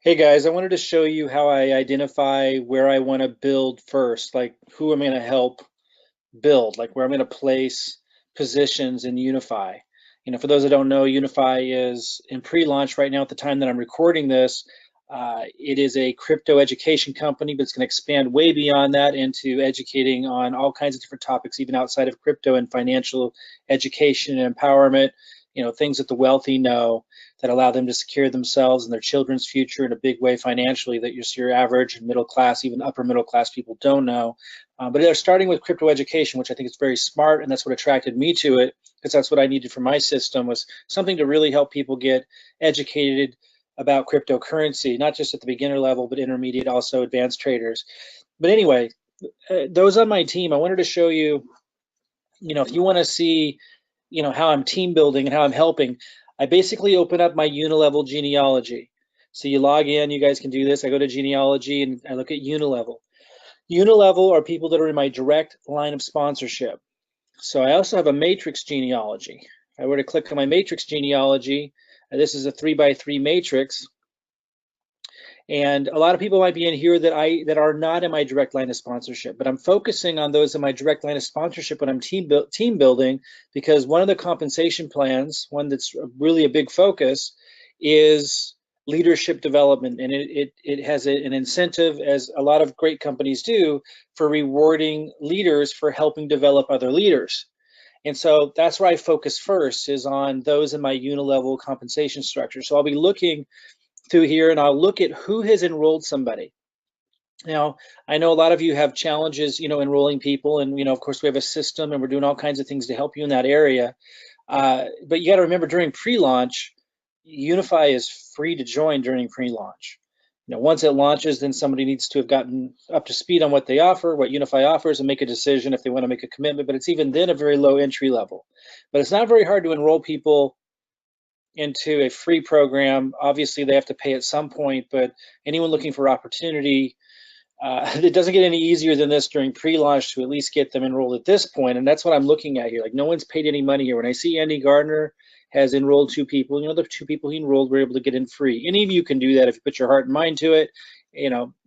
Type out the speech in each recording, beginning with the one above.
Hey guys, I wanted to show you how I identify where I want to build first, like who I'm going to help build, like where I'm going to place positions in Unifii. For those that don't know, Unifii is in pre-launch right now at the time that I'm recording this. It is a crypto education company, but it's going to expand way beyond that into educating on all kinds of different topics, even outside of crypto and financial education and empowerment, things that the wealthy know that allow them to secure themselves and their children's future in a big way financially that your average and middle class, even upper middle class people don't know. But they're starting with crypto education, which I think is very smart, and that's what attracted me to it, because that's what I needed for my system, was something to really help people get educated about cryptocurrency, not just at the beginner level, but intermediate, also advanced traders. But anyway, those on my team, I wanted to show you, if you want to see, how I'm team building and how I'm helping, I basically open up my unilevel genealogy. So you log in, you guys can do this. I go to genealogy and I look at unilevel. Unilevel are people that are in my direct line of sponsorship. So I also have a matrix genealogy. If I were to click on my matrix genealogy, this is a 3x3 matrix. And a lot of people might be in here that are not in my direct line of sponsorship, but I'm focusing on those in my direct line of sponsorship when I'm team building, because one of the compensation plans, one that's really a big focus, is leadership development, and it has an incentive, as a lot of great companies do, for rewarding leaders for helping develop other leaders. And so that's where I focus first, is on those in my unilevel compensation structure. So I'll be looking through here and I'll look at who has enrolled somebody. Now, I know a lot of you have challenges, enrolling people, and of course we have a system and we're doing all kinds of things to help you in that area. But you got to remember, during pre-launch, Unifii is free to join during pre-launch. Once it launches, then somebody needs to have gotten up to speed on what they offer, what Unifii offers, and make a decision if they want to make a commitment. But it's even then a very low entry level. But it's not very hard to enroll people into a free program. Obviously, they have to pay at some point, but anyone looking for opportunity, it doesn't get any easier than this during pre-launch to at least get them enrolled at this point. And that's what I'm looking at here. Like, no one's paid any money here. When I see Andy Gardner has enrolled 2 people, the 2 people he enrolled were able to get in free. Any of you can do that if you put your heart and mind to it.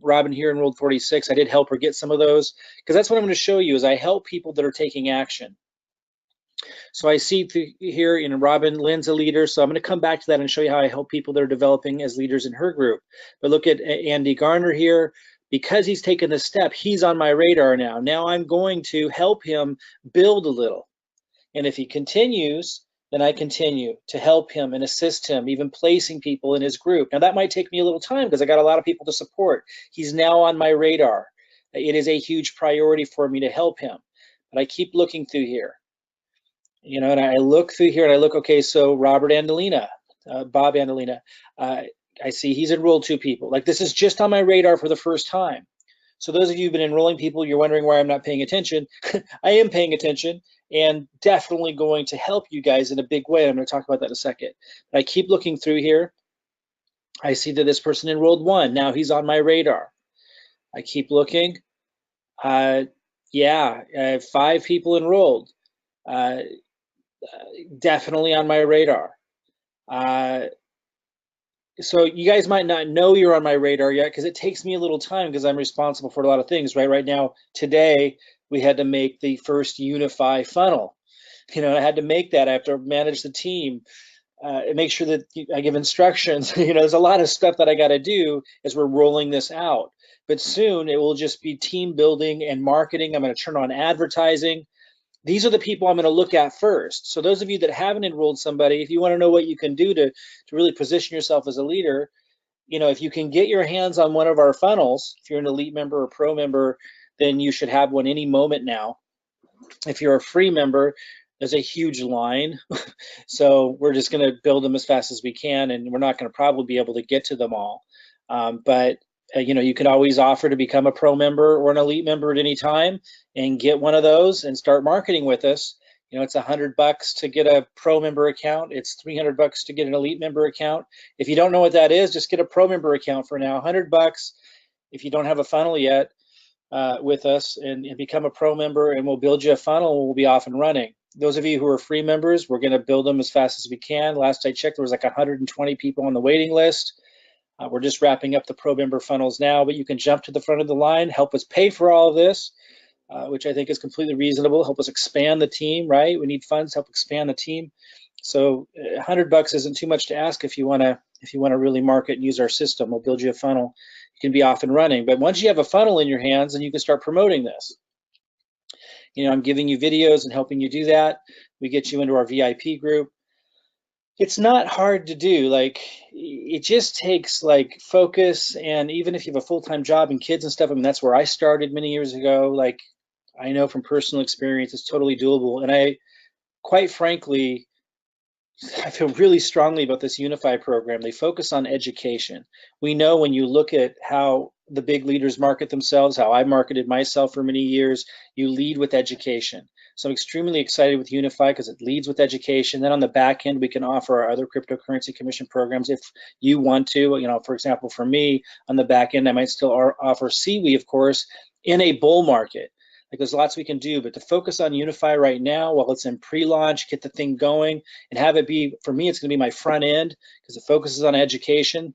Robin here enrolled 46. I did help her get some of those, because that's what I'm going to show you, is I help people that are taking action. So I see through here, Robin Lynn's a leader, so I'm going to come back to that and show you how I help people that are developing as leaders in her group. But look at Andy Garner here. Because he's taken this step, he's on my radar now. Now I'm going to help him build a little. And if he continues, then I continue to help him and assist him, even placing people in his group. Now that might take me a little time because I got a lot of people to support. He's now on my radar. It is a huge priority for me to help him. But I keep looking through here. And I look through here and I look, okay, so Robert Andolina, Bob Andolina, I see he's enrolled 2 people. Like, this is just on my radar for the first time. So those of you who've been enrolling people, you're wondering why I'm not paying attention. I am paying attention and definitely going to help you guys in a big way. I'm going to talk about that in a second. But I keep looking through here. I see that this person enrolled 1. Now he's on my radar. I keep looking. Yeah, I have 5 people enrolled. Definitely on my radar. So you guys might not know you're on my radar yet, because it takes me a little time, because I'm responsible for a lot of things, right? Right now, today, we had to make the first Unifii funnel. I had to make that. I have to manage the team, and make sure that I give instructions. There's a lot of stuff that I got to do as we're rolling this out. But soon it will just be team building and marketing. I'm going to turn on advertising. These are the people I'm going to look at first. So those of you that haven't enrolled somebody, if you want to know what you can do to really position yourself as a leader, if you can get your hands on one of our funnels, if you're an elite member or pro member, then you should have one any moment now. If you're a free member, there's a huge line. So we're just going to build them as fast as we can, and we're not going to probably be able to get to them all. But you can always offer to become a pro member or an elite member at any time and get one of those and start marketing with us. It's $100 to get a pro member account. It's $300 to get an elite member account. If you don't know what that is, just get a pro member account for now. $100 if you don't have a funnel yet with us, and become a pro member, and we'll build you a funnel and we'll be off and running. Those of you who are free members, we're going to build them as fast as we can. Last I checked, there was like 120 people on the waiting list. We're just wrapping up the pro member funnels now, but you can jump to the front of the line, help us pay for all of this, which I think is completely reasonable. Help us expand the team, right? We need funds to help expand the team. So $100 isn't too much to ask if you want to really market and use our system. We'll build you a funnel. You can be off and running. But once you have a funnel in your hands, then you can start promoting this. I'm giving you videos and helping you do that. We get you into our VIP group. It's not hard to do. Like, it just takes like focus, and even if you have a full-time job and kids and stuff, I mean, that's where I started many years ago. Like, I know from personal experience, it's totally doable. And I, quite frankly, I feel really strongly about this Unifii program. They focus on education. We know when you look at how the big leaders market themselves, how I marketed myself for many years, you lead with education. So I'm extremely excited with Unifii because it leads with education. Then on the back end, we can offer our other cryptocurrency commission programs if you want to. For example, for me, on the back end, I might still offer CWE, of course, in a bull market. Like, there's lots we can do, but to focus on Unifii right now while it's in pre-launch, get the thing going, and have it be, for me, it's going to be my front end because it focuses on education,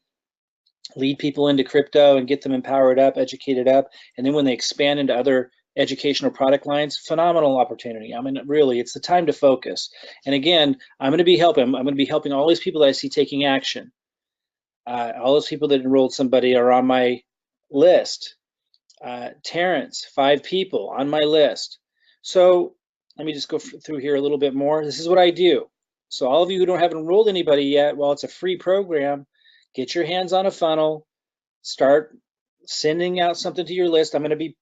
lead people into crypto and get them empowered up, educated up, and then when they expand into other educational product lines, phenomenal opportunity. I mean, really, it's the time to focus. And again, I'm going to be helping all these people that I see taking action. All those people that enrolled somebody are on my list. Terrence, 5 people on my list. So let me just go through here a little bit more. This is what I do. So all of you who haven't enrolled anybody yet, well, it's a free program. Get your hands on a funnel. Start sending out something to your list. I'm going to be,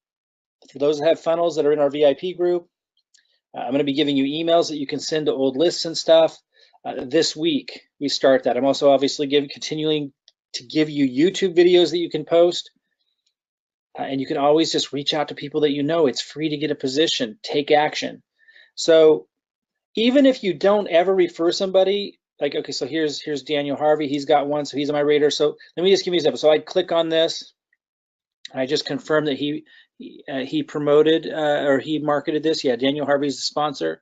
for those that have funnels that are in our VIP group, I'm going to be giving you emails that you can send to old lists and stuff. This week, we start that. I'm also obviously continuing to give you YouTube videos that you can post. And you can always just reach out to people that you know. It's free to get a position. Take action. So even if you don't ever refer somebody, like, okay, so here's Daniel Harvey. He's got one, so he's on my radar. So let me just give you an example. So I click on this. I just confirm that he promoted or he marketed this. Yeah, Daniel Harvey's the sponsor.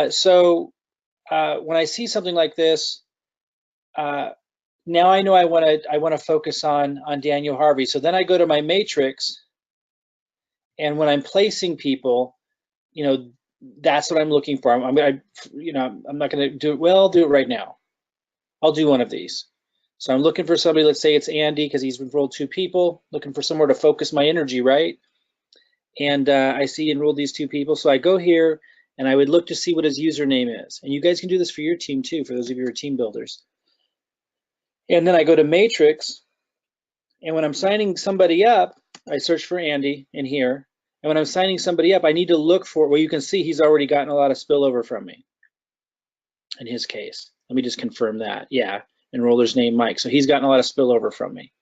So when I see something like this, now I know I want to focus on Daniel Harvey. So then I go to my matrix, and when I'm placing people, that's what I'm looking for. I'm not going to do it. Well, I'll do it right now. I'll do one of these. So I'm looking for somebody. Let's say it's Andy because he's enrolled 2 people. Looking for somewhere to focus my energy, right? And I see enrolled these 2 people. So I go here and I would look to see what his username is. And you guys can do this for your team too, for those of you who are team builders. And then I go to matrix, and when I'm signing somebody up, I search for Andy in here. And when I'm signing somebody up, I need to look for, well, you can see he's already gotten a lot of spillover from me in his case. Let me just confirm that. Yeah, enroller's name, Mike. So he's gotten a lot of spillover from me.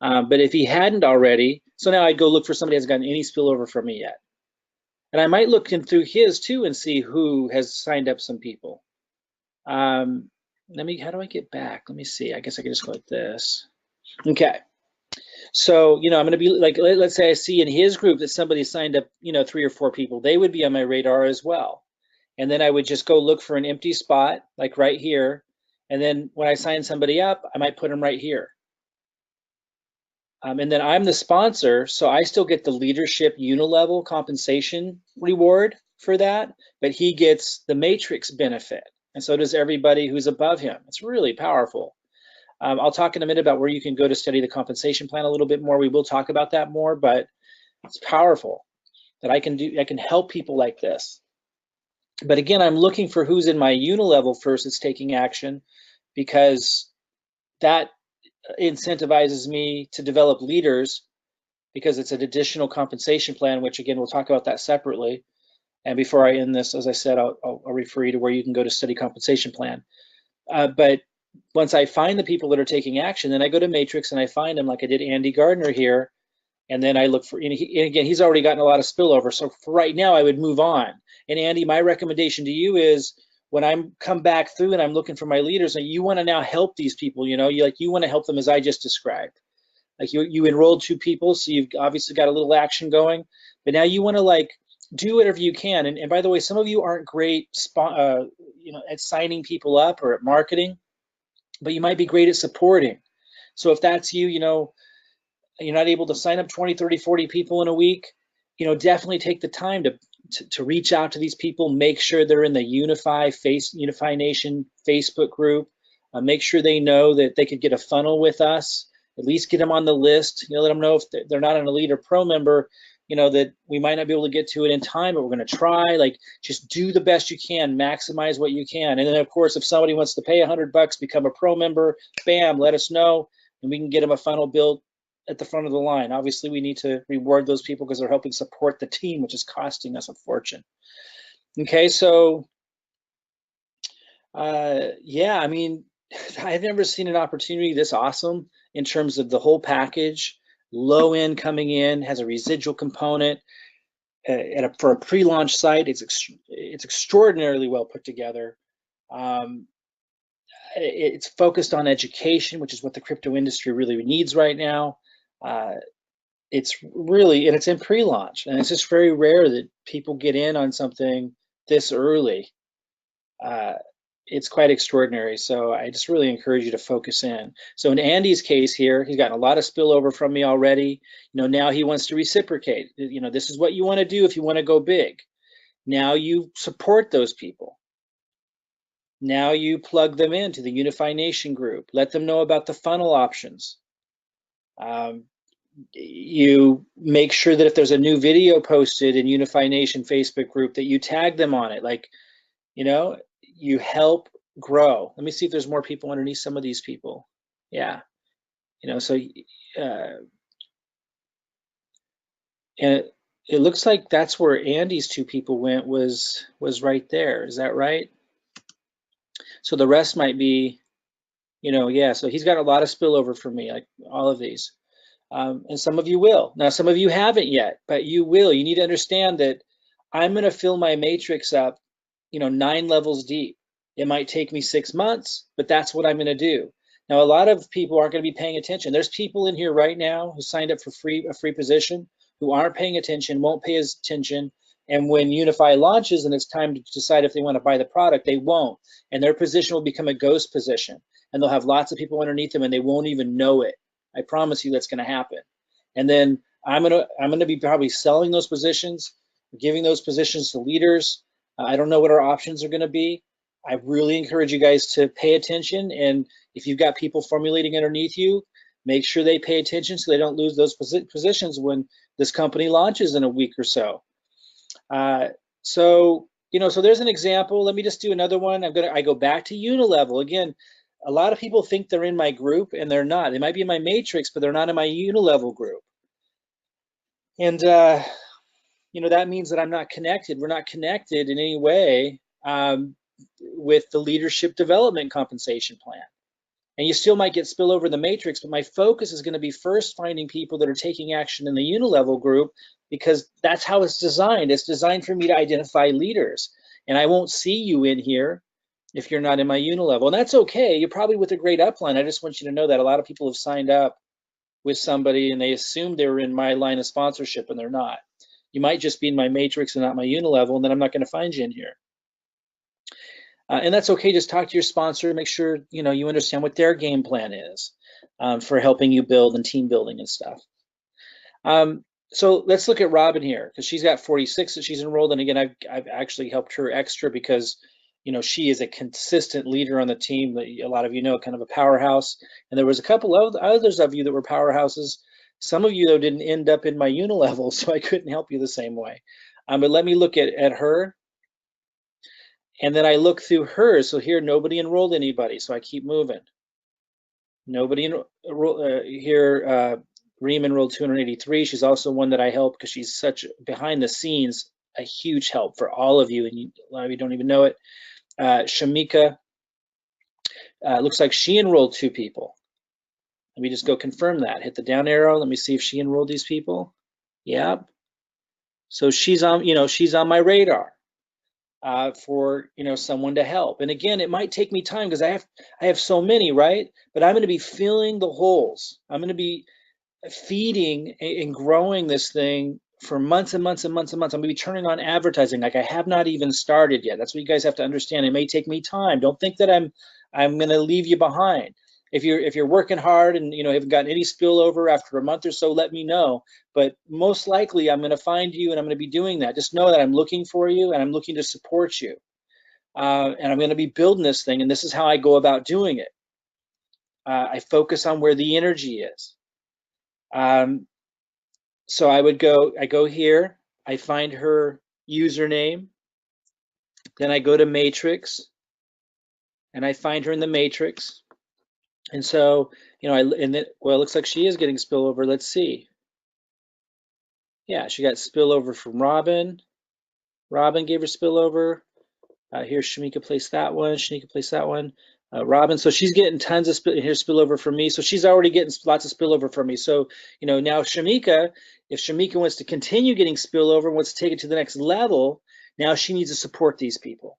But if he hadn't already, so now I'd go look for somebody who hasn't gotten any spillover from me yet. And I might look in through his too and see who has signed up some people. How do I get back? Let me see. I guess I can just go like this. Okay. So, I'm going to be like, let's say I see in his group that somebody signed up, 3 or 4 people. They would be on my radar as well. And then I would just go look for an empty spot, like right here. And then when I sign somebody up, I might put them right here. And then I'm the sponsor, so I still get the leadership unilevel compensation reward for that, but he gets the matrix benefit. And so does everybody who's above him. It's really powerful. I'll talk in a minute about where you can go to study the compensation plan a little bit more. We will talk about that more, but it's powerful that I can help people like this. But again, I'm looking for who's in my unilevel first that's taking action, because that incentivizes me to develop leaders, because it's an additional compensation plan, which again, we'll talk about that separately. And before I end this, as I said, I'll refer you to where you can go to study compensation plan. But once I find the people that are taking action, then I go to Matrix and I find them, like I did Andy Gardner here, and then I look for, and again, he's already gotten a lot of spillover. So for right now, I would move on. And Andy, my recommendation to you is, when I'm come back through and I'm looking for my leaders, and you want to now help these people, you want to help them as I just described. Like you enrolled 2 people, so you've obviously got a little action going, but now you want to do whatever you can. And by the way, some of you aren't great, at signing people up or at marketing, but you might be great at supporting. So if that's you, you're not able to sign up 20, 30, 40 people in a week, definitely take the time to reach out to these people, make sure they're in the Unifii Nation Facebook group, make sure they know that they could get a funnel with us, at least get them on the list, let them know if they're not an elite or pro member, that we might not be able to get to it in time, but we're going to try. Like, just do the best you can, maximize what you can. And then of course, if somebody wants to pay $100, become a pro member, bam, let us know, and we can get them a funnel built at the front of the line. Obviously, we need to reward those people because they're helping support the team, which is costing us a fortune. Okay, so yeah, I mean, I've never seen an opportunity this awesome in terms of the whole package. Low end coming in, has a residual component. For a pre-launch site, it's extraordinarily well put together. It's focused on education, which is what the crypto industry really needs right now. It's really, and it's in pre-launch, and it's just very rare that people get in on something this early. It's quite extraordinary. So I just really encourage you to focus in. So in Andy's case here, he's gotten a lot of spillover from me already. Now he wants to reciprocate. This is what you want to do if you want to go big. Now you support those people. Now you plug them into the Unifii Nation group. Let them know about the funnel options. You make sure that if there's a new video posted in Unifii Nation Facebook group, that you tag them on it. Like, you help grow. Let me see if there's more people underneath some of these people. Yeah, so and it looks like that's where Andy's two people went, was right there. Is that right? So the rest might be, yeah, so he's got a lot of spillover for me, like all of these. And some of you will. Now, some of you haven't yet, but you will. You need to understand that I'm going to fill my matrix up, 9 levels deep. It might take me 6 months, but that's what I'm going to do. Now, a lot of people aren't going to be paying attention. There's people in here right now who signed up for a free position, who aren't paying attention, won't pay attention. And when Unifii launches and it's time to decide if they want to buy the product, they won't. And their position will become a ghost position. And they'll have lots of people underneath them and they won't even know it. I promise you that's going to happen. And then I'm gonna be probably selling those positions, giving those positions to leaders. I don't know what our options are going to be. I really encourage you guys to pay attention. And if you've got people formulating underneath you, make sure they pay attention so they don't lose those positions when this company launches in a week or so. So there's an example. Let me just do another one. I go back to Unilevel again. A lot of people think they're in my group and they're not. They might be in my matrix, but they're not in my Unilevel group. And that means that I'm not connected. We're not connected in any way with the leadership development compensation plan. And you still might get spillover in the matrix, but my focus is going to be first finding people that are taking action in the Unilevel group, because that's how it's designed. It's designed for me to identify leaders. And I won't see you in here if you're not in my Unilevel. And that's okay. You're probably with a great upline. I just want you to know that a lot of people have signed up with somebody and they assumed they were in my line of sponsorship and they're not. You might just be in my matrix and not my Unilevel, and then I'm not going to find you in here. And that's okay. Just talk to your sponsor, make sure you understand what their game plan is for helping you build and team building and stuff. So let's look at Robin here, because she's got 46 that she's enrolled. And again, I've actually helped her extra because she is a consistent leader on the team. A lot of kind of a powerhouse. And there was a couple of others of you that were powerhouses. Some of you, though, didn't end up in my Unilevel, so I couldn't help you the same way. But let me look at her. And then I look through hers. So here, nobody enrolled anybody. So I keep moving. Nobody here. Reem enrolled 283. She's also one that I help because she's such behind the scenes, a huge help for all of you. And a lot of you don't even know it. Shamika, looks like she enrolled 2 people. Let me just go confirm that. Hit the down arrow. Let me see if she enrolled these people. Yep. So she's on, she's on my radar. For someone to help. And again, it might take me time because I have so many, right? But I'm going to be filling the holes. I'm going to be feeding and growing this thing for months and months and months and months. I'm going to be turning on advertising like I have not even started yet. That's what you guys have to understand. It may take me time. Don't think that I'm going to leave you behind. If you're working hard and haven't gotten any spillover after a month or so, let me know. But most likely, I'm going to find you, and I'm going to be doing that. Just know that I'm looking for you, and I'm looking to support you. And I'm going to be building this thing, and this is how I go about doing it. I focus on where the energy is. So I go here, I find her username, then I go to matrix, and I find her in the matrix. And so, well, it looks like she is getting spillover. Let's see. Yeah, she got spillover from Robin. Robin gave her spillover. Here's Shamika placed that one. Shanika placed that one. Robin, so she's getting tons of spillover from me. So she's already getting lots of spillover from me. So, now Shamika, if Shamika wants to continue getting spillover, wants to take it to the next level, now she needs to support these people.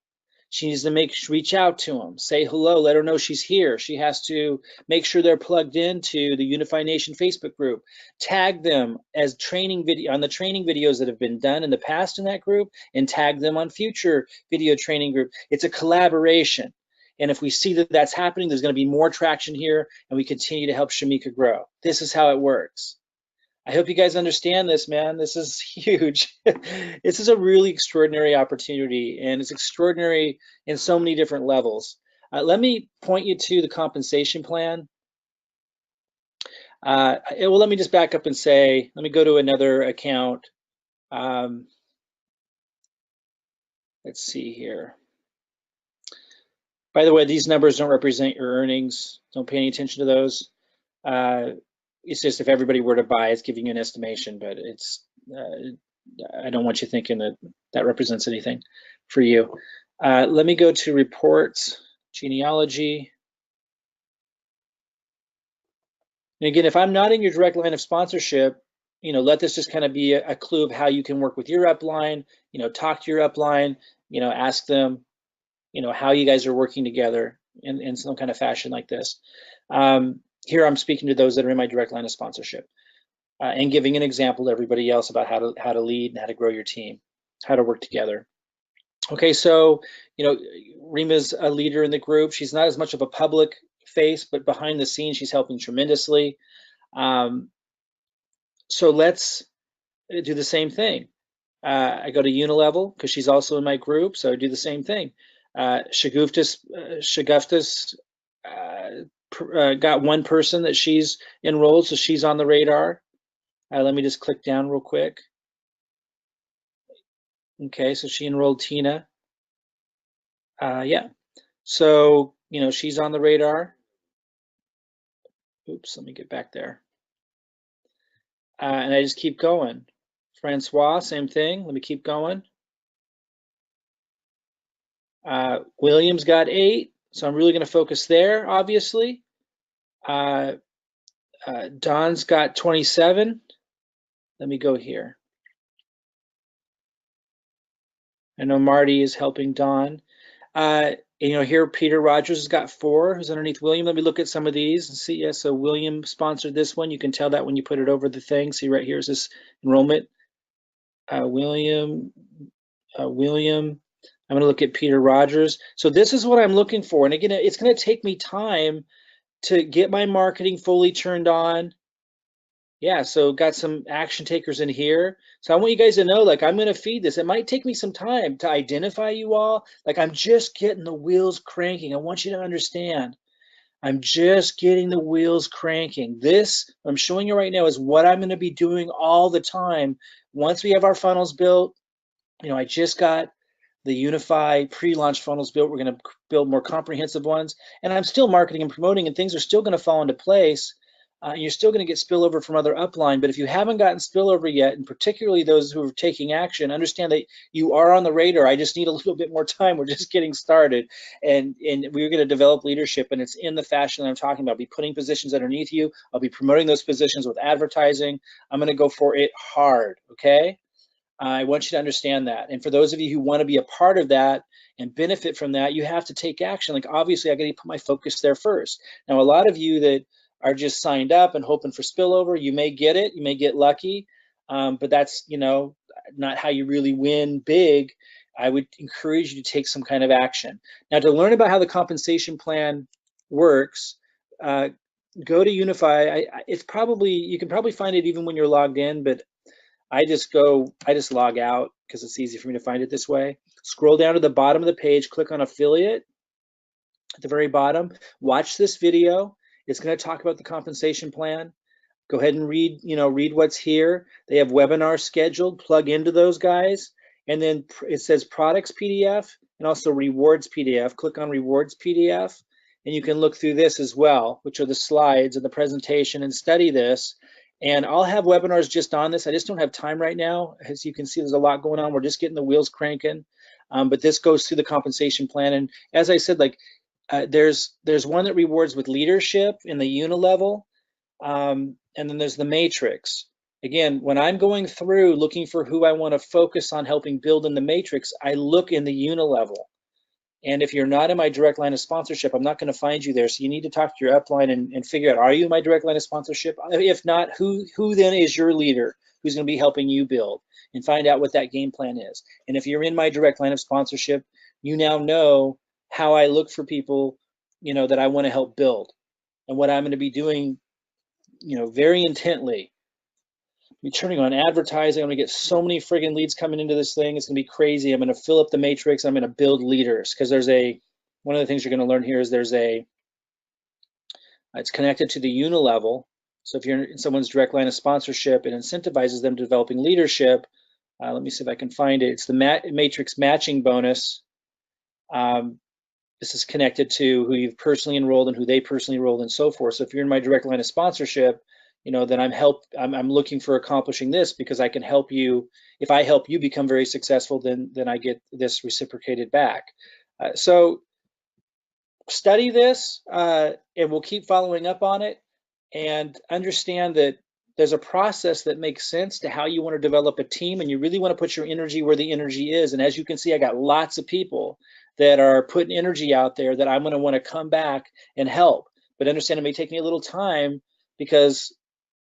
She needs to reach out to them, say hello, let her know she's here. She has to make sure they're plugged into the Unifii Nation Facebook group. Tag them as training video on the training videos that have been done in the past in that group, and tag them on future video training group. It's a collaboration. And if we see that that's happening, there's going to be more traction here, and we continue to help Shamika grow. This is how it works. I hope you guys understand this, man. This is huge. This is a really extraordinary opportunity, and it's extraordinary in so many different levels. Let me point you to the compensation plan. Well, let me just back up and say, let me go to another account. Let's see here. By the way, these numbers don't represent your earnings. Don't pay any attention to those. It's just if everybody were to buy, it's giving you an estimation, but it's I don't want you thinking that that represents anything for you. Let me go to reports, genealogy. And again, if I'm not in your direct line of sponsorship, let this just kind of be a clue of how you can work with your upline, talk to your upline, ask them, how you guys are working together in some kind of fashion like this. Here I'm speaking to those that are in my direct line of sponsorship and giving an example to everybody else about how to lead and how to grow your team, how to work together. Okay, so Rima's a leader in the group. She's not as much of a public face, but behind the scenes, she's helping tremendously. So let's do the same thing. I go to Unilevel because she's also in my group, so I do the same thing. Shagufta's got one person that she's enrolled, so she's on the radar. Let me just click down real quick. Okay, so she enrolled Tina. Yeah, so she's on the radar. Oops, let me get back there. And I just keep going. Francois, same thing. Let me keep going. William's got 8, so I'm really going to focus there, obviously. Don's got 27. Let me go here. I know Marty is helping Don. Here Peter Rogers has got 4, who's underneath William. Let me look at some of these and see. Yeah, so William sponsored this one. You can tell that when you put it over the thing. See right here is this enrollment. William. I'm going to look at Peter Rogers. So this is what I'm looking for. And again, it's going to take me time to get my marketing fully turned on. Yeah, so got some action takers in here. So I want you guys to know, like, I'm going to feed this. It might take me some time to identify you all. Like, I'm just getting the wheels cranking. I want you to understand. I'm just getting the wheels cranking. This I'm showing you right now is what I'm going to be doing all the time. Once we have our funnels built, I just got the Unifii pre-launch funnels built. We're going to build more comprehensive ones. And I'm still marketing and promoting, and things are still going to fall into place. You're still going to get spillover from other upline. But if you haven't gotten spillover yet, and particularly those who are taking action, understand that you are on the radar. I just need a little bit more time. We're just getting started. And we're going to develop leadership, and it's in the fashion that I'm talking about. I'll be putting positions underneath you. I'll be promoting those positions with advertising. I'm going to go for it hard, okay? I want you to understand that. And for those of you who want to be a part of that and benefit from that, you have to take action. Like, obviously, I got to put my focus there first. Now, a lot of you that are just signed up and hoping for spillover, you may get it, you may get lucky, but that's, not how you really win big. I would encourage you to take some kind of action. Now, to learn about how the compensation plan works, go to Unifii. It's probably, you can probably find it even when you're logged in, but I just log out because it's easy for me to find it this way. Scroll down to the bottom of the page, click on affiliate at the very bottom. Watch this video. It's going to talk about the compensation plan. Go ahead and read what's here. They have webinars scheduled. Plug into those guys. And then it says products PDF and also rewards PDF. Click on rewards PDF. And you can look through this as well, which are the slides and the presentation, and study this. And I'll have webinars just on this. I just don't have time right now. As you can see, there's a lot going on. We're just getting the wheels cranking. But this goes through the compensation plan. And as I said, like there's one that rewards with leadership in the unilevel. And then there's the matrix. Again, when I'm going through looking for who I want to focus on helping build in the matrix, I look in the unilevel. And if you're not in my direct line of sponsorship, I'm not going to find you there. So you need to talk to your upline and figure out, are you in my direct line of sponsorship? If not, who then is your leader who's going to be helping you build, and find out what that game plan is. And if you're in my direct line of sponsorship, you now know how I look for people, that I want to help build, and what I'm going to be doing, very intently. Be turning on advertising. I'm gonna get so many friggin' leads coming into this thing. It's gonna be crazy. I'm gonna fill up the matrix. I'm gonna build leaders, because one of the things you're gonna learn here is it's connected to the unilevel. So if you're in someone's direct line of sponsorship, it incentivizes them to developing leadership. Let me see if I can find it. It's the matrix matching bonus. This is connected to who you've personally enrolled and who they personally enrolled and so forth. So if you're in my direct line of sponsorship, then I'm looking for accomplishing this, because I can help you. If I help you become very successful, then I get this reciprocated back. So study this, and we'll keep following up on it, and understand that there's a process that makes sense to how you want to develop a team, and you really want to put your energy where the energy is. And as you can see, I got lots of people that are putting energy out there that I'm going to want to come back and help. But understand it may take me a little time, because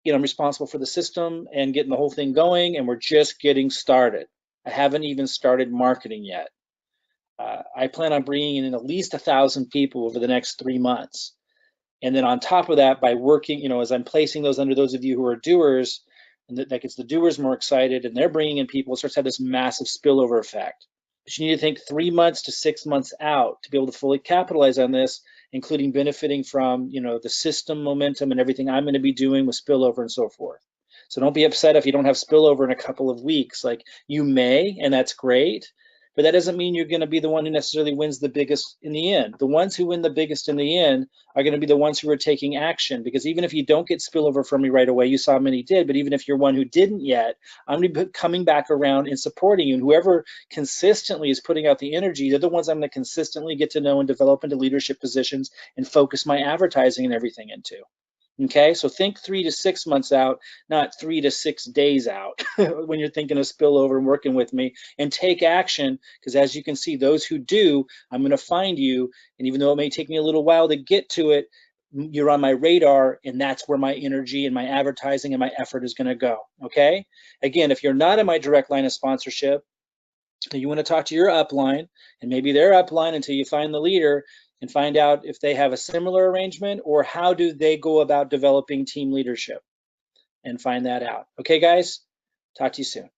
I'm responsible for the system and getting the whole thing going, and we're just getting started. I haven't even started marketing yet. I plan on bringing in at least 1,000 people over the next 3 months. And then on top of that, by working, as I'm placing those under those of you who are doers, and that gets the doers more excited, and they're bringing in people, it starts to have this massive spillover effect. But you need to think 3 months to 6 months out to be able to fully capitalize on this, including benefiting from, the system momentum and everything I'm going to be doing with spillover and so forth. So don't be upset if you don't have spillover in a couple of weeks. Like, you may, and that's great, but that doesn't mean you're going to be the one who necessarily wins the biggest in the end. The ones who win the biggest in the end are going to be the ones who are taking action, because even if you don't get spillover from me right away, you saw many did, but even if you're one who didn't yet, I'm going to be coming back around and supporting you. And whoever consistently is putting out the energy, they're the ones I'm going to consistently get to know and develop into leadership positions and focus my advertising and everything into. Okay, so think 3 to 6 months out, not 3 to 6 days out when you're thinking of spillover and working with me, and take action, because as you can see, those who do, I'm going to find you. And even though it may take me a little while to get to it, you're on my radar, and that's where my energy and my advertising and my effort is going to go. Okay, again, if you're not in my direct line of sponsorship, you want to talk to your upline and maybe their upline until you find the leader, and find out if they have a similar arrangement, or how do they go about developing team leadership, and find that out. Okay, guys, talk to you soon.